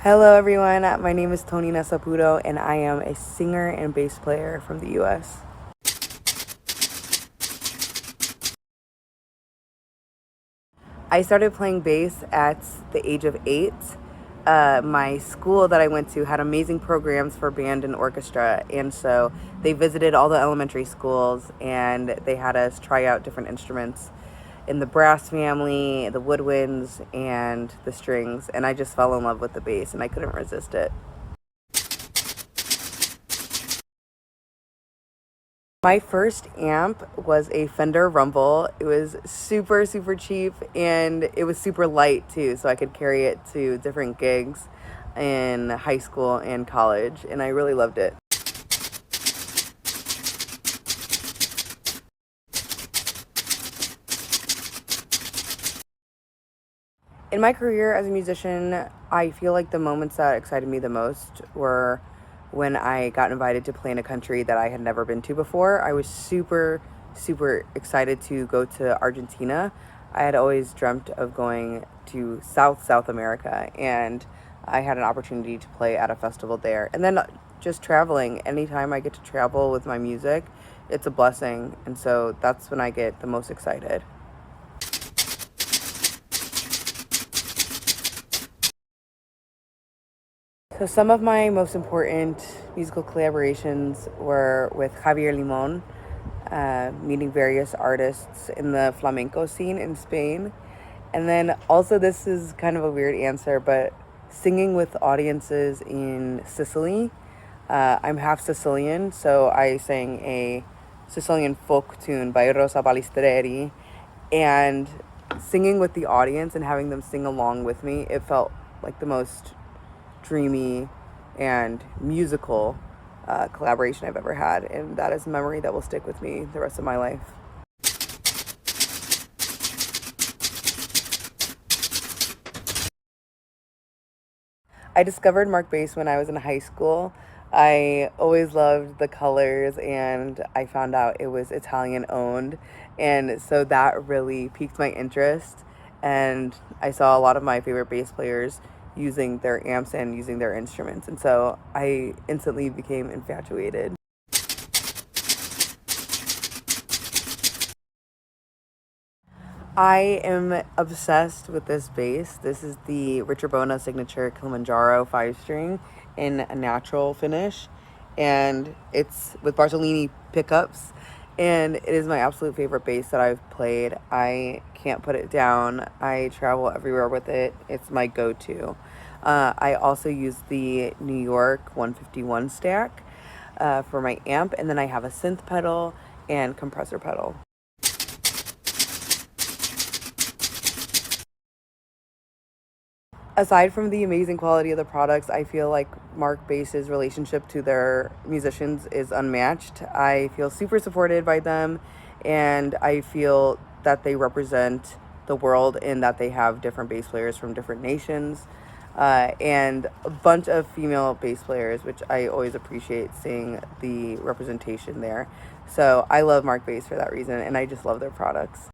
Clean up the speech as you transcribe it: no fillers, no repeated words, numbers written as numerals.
Hello everyone, my name is TONINA Saputo and I am a singer and bass player from the US. I started playing bass at the age of 8. My school that I went to had amazing programs for band and orchestra, and so they visited all the elementary schools and they had us try out different instruments in the brass family, the woodwinds, and the strings, and I just fell in love with the bass and I couldn't resist it. My first amp was a Fender Rumble. It was super, super cheap and it was super light too, so I could carry it to different gigs in high school and college, and I really loved it. In my career as a musician, I feel like the moments that excited me the most were when I got invited to play in a country that I had never been to before. I was super, super excited to go to Argentina. I had always dreamt of going to South America, and I had an opportunity to play at a festival there. And then just traveling, anytime I get to travel with my music, it's a blessing. And so that's when I get the most excited. So some of my most important musical collaborations were with Javier Limon, meeting various artists in the flamenco scene in Spain. And then also, this is kind of a weird answer, but singing with audiences in Sicily. I'm half Sicilian, so I sang a Sicilian folk tune by Rosa Balistreri, and singing with the audience and having them sing along with me, it felt like the most dreamy and musical collaboration I've ever had, and that is a memory that will stick with me the rest of my life. I discovered Mark Bass when I was in high school. I always loved the colors, and I found out it was Italian owned, and so that really piqued my interest. And I saw a lot of my favorite bass players using their amps and using their instruments, and so I instantly became infatuated. I am obsessed with this bass. This is the Richard Bona Signature Kilimanjaro 5 string in a natural finish, and it's with Bartolini pickups, and it is my absolute favorite bass that I've played. I can't put it down. I travel everywhere with it. It's my go-to. I also use the New York 151 stack for my amp, and then I have a synth pedal and compressor pedal. Aside from the amazing quality of the products, I feel like Mark Bass's relationship to their musicians is unmatched. I feel super supported by them, and I feel that they represent the world in that they have different bass players from different nations, and a bunch of female bass players, which I always appreciate seeing the representation there. So I love Mark Bass for that reason, and I just love their products.